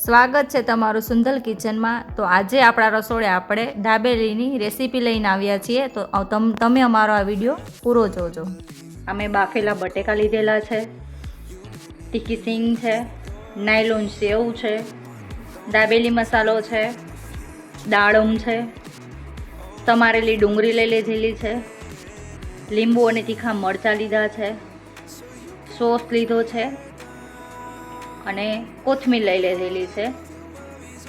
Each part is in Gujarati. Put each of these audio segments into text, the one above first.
સ્વાગત છે તમારું સુંદર કિચનમાં। તો આજે આપણા રસોડે આપણે દાબેલીની રેસીપી લઈને આવ્યા છીએ, તો તમે અમારો આ વિડીયો પૂરો જોજો। અમે બાફેલા બટેકા લીધેલા છે, તીખી સિંગ છે, નાયલોન સેવ છે, દાબેલી મસાલો છે, દાડમ છે, સમારેલી ડુંગળી લઈ લીધેલી છે, લીંબુ અને તીખા મરચાં લીધા છે, સોસ લીધો છે અને કોથમીર લઈ લીધેલી છે।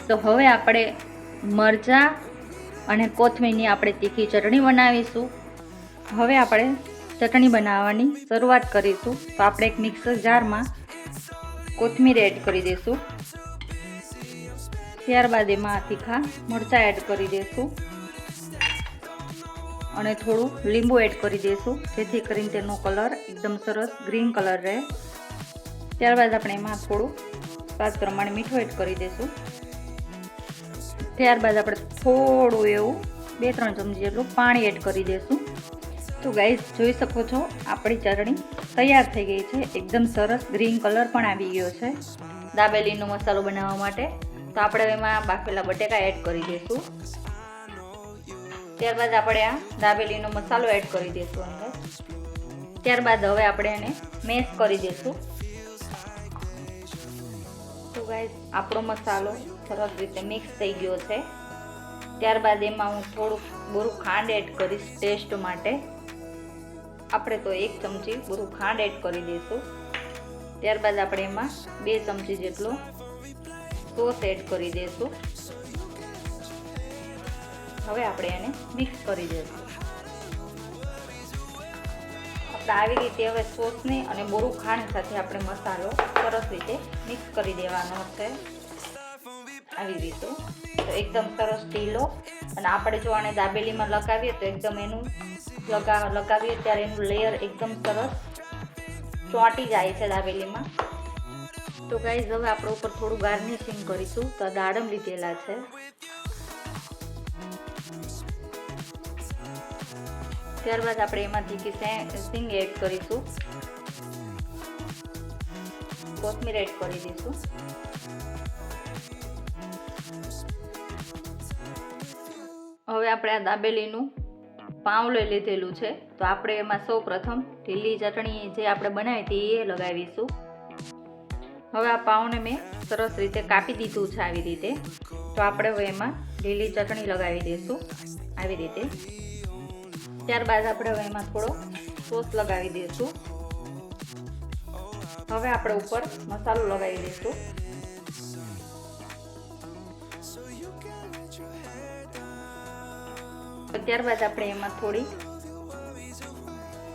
તો હવે આપણે મરચાં અને કોથમીરની આપણે તીખી ચટણી બનાવીશું। હવે આપણે ચટણી બનાવવાની શરૂઆત કરીશું। તો આપણે એક મિક્સર જારમાં કોથમીર એડ કરી દઈશું, ત્યારબાદ એમાં તીખા મરચાં એડ કરી દઈશું અને થોડું લીંબુ એડ કરી દઈશું, જેથી કરીને તેનો કલર એકદમ સરસ ગ્રીન કલર રહે। ત્યારબાદ આપણે એમાં થોડું સ્વાદ પ્રમાણે મીઠું એડ કરી દઈશું। ત્યારબાદ આપણે થોડું એવું 2-3 ચમચી જેટલું પાણી એડ કરી દઈશું। તો ગાઈસ જોઈ શકો છો આપણી ચટણી તૈયાર થઈ ગઈ છે, એકદમ સરસ ગ્રીન કલર પણ આવી ગયો છે દાબેલીનો મસાલો બનાવવા માટે। તો આપણે એમાં બાફેલા બટેકા એડ કરી દઈશું, ત્યારબાદ આપણે આ દાબેલીનો મસાલો એડ કરી દઈશું અંદર। ત્યારબાદ હવે આપણે એને મેશ કરી દઈશું। તો ગાઈસ આપણો મસાલો સરસ રીતે મિક્સ થઈ ગયો છે। ત્યારબાદ એમાં હું થોડુંક બૂરું ખાંડ એડ કરીશ ટેસ્ટ માટે। આપણે તો 1 ચમચી બૂરું ખાંડ એડ કરી દઈશું। ત્યારબાદ આપણે એમાં 2 ચમચી જેટલો સોસ એડ કરી દઈશું। હવે આપણે એને મિક્સ કરી દઈશું। આવી રીતે હવે સોસને અને બોરું ખાંડ સાથે આપણે મસાલો સરસ રીતે મિક્સ કરી દેવાનો છે, આવી રીતે। તો એકદમ સરસ ઢીલો, અને આપણે જો આને દાબેલીમાં લગાવીએ તો એકદમ એનું લગાવીએ ત્યારે એનું લેયર એકદમ સરસ ચોંટી જાય છે દાબેલીમાં। તો ગાઈઝ હવે આપણે ઉપર થોડું ગાર્નિશિંગ કરીશું। તો દાડમ લીધેલા છે, ત્યારબાદ આપણે એમાં તીખી સિંગ એડ કરીશું, કોથમીર એડ કરી દઈશું। હવે આપણે આ દાબેલીનું પાઉં લઈ લીધેલું છે, તો આપણે એમાં સૌ પ્રથમ ઢીલી ચટણી જે આપણે બનાવી હતી એ લગાવીશું। હવે આ પાઉંને મેં સરસ રીતે કાપી દીધું છે આવી રીતે। તો આપણે હવે એમાં ઢીલી ચટણી લગાવી દઈશું આવી રીતે। ત્યારબાદ આપણે હવે એમાં થોડો સોસ લગાવી દઈશું। હવે આપણે ઉપર મસાલો લગાવી દઈશું। ત્યારબાદ આપણે એમાં થોડી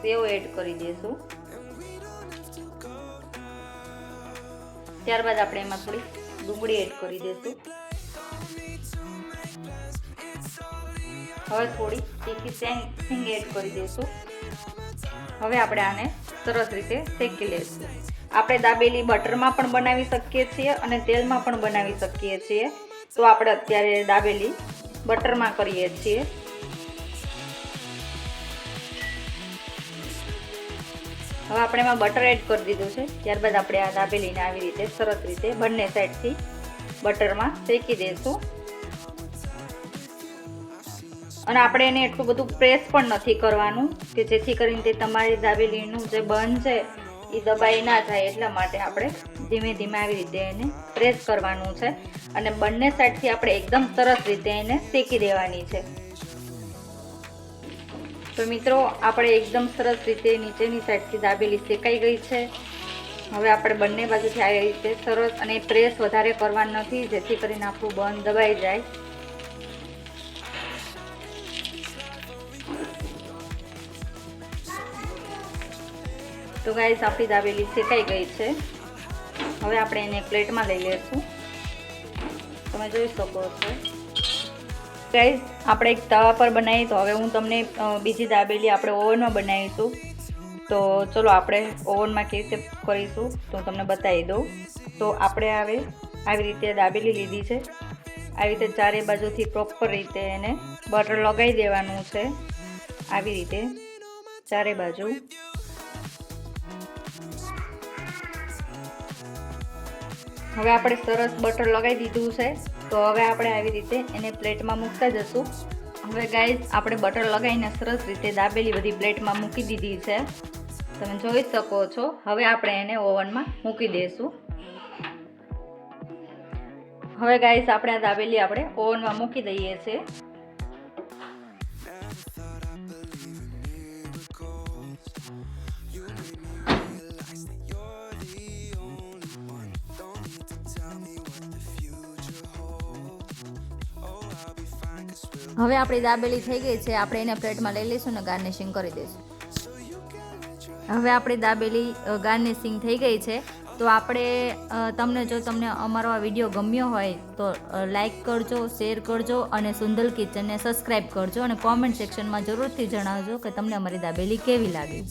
સેવ એડ કરી દઈશું। ત્યારબાદ આપણે એમાં થોડી ડુંગળી એડ કરી દઈશું। હવે થોડી તીખી સિંગ એડ કરી દઈશું। હવે આપણે આને સરસ રીતે શેકી લઈશું। આપણે દાબેલી બટરમાં પણ બનાવી શકીએ છીએ અને તેલમાં પણ બનાવી શકીએ છીએ। તો આપણે અત્યારે દાબેલી બટરમાં કરીએ છીએ। હવે આપણે એમાં બટર એડ કરી દીધું છે। ત્યારબાદ આપણે આ દાબેલીને આવી રીતે સરસ રીતે બંને સાઈડથી બટરમાં શેકી દઈશું। અને આપણે એને એટલું બધું પ્રેસ પણ નથી કરવાનું કે જેથી કરીને તે તમારી દાબેલીનું જે બન છે એ દબાઈ ના જાય, એટલા માટે આપણે ધીમે ધીમે આવી રીતે એને પ્રેસ કરવાનું છે અને બંને સાઈડથી આપણે એકદમ સરસ રીતે એને શેકી દેવાની છે। તો મિત્રો આપણે એકદમ સરસ રીતે નીચેની સાઈડથી દાબેલી શેકાઈ ગઈ છે। હવે આપણે બંને બાજુથી આવી રીતે સરસ, અને પ્રેસ વધારે કરવાનું નથી જેથી કરીને આપણું બન દબાઈ જાય। તો ગાઈસ આપણી દાબેલી શેકાઈ ગઈ છે। હવે આપણે એને પ્લેટમાં લઈ લઈશું। તમે જોઈ શકો છો ગાઈસ આપણે એક તવા પર બનાવી, તો હવે હું તમને બીજી દાબેલી આપણે ઓવનમાં બનાવીશું। તો ચલો આપણે ઓવનમાં કેવી રીતે કરીશું તો તમને બતાવી દઉં। તો આપણે હવે આવી રીતે દાબેલી લીધી છે, આવી રીતે ચારે બાજુથી પ્રોપર રીતે એને બટર લગાવી દેવાનું છે, આવી રીતે ચારે બાજુ। હવે આપણે સરસ બટર લગાવી દીધું છે, તો હવે આપણે આવી રીતે એને પ્લેટમાં મૂકતા જશું. હવે ગાઈઝ આપણે બટર લગાવીને સરસ રીતે દાબેલી બધી પ્લેટમાં મૂકી દીધી છે, તમે જોઈ શકો છો. હવે આપણે એને ઓવનમાં મૂકી દઈશું. હવે ગાઈઝ આપણે આ દાબેલી આપણે ઓવનમાં મૂકી દઈએ છીએ. હવે આપણી દાબેલી થઈ ગઈ છે, આપણે એને પ્લેટમાં લઈ લઈશું ને ગાર્નિશિંગ કરી દઈશું. હવે આપણી દાબેલી ગાર્નિશિંગ થઈ ગઈ છે, તો આપણે તમને અમારો આ વિડીયો ગમ્યો હોય તો લાઈક કરજો, શેર કરજો અને સુંદલ કિચનને સબસ્ક્રાઈબ કરજો અને કોમેન્ટ સેક્શનમાં જરૂરથી જણાવજો કે તમને અમારી દાબેલી કેવી લાગી.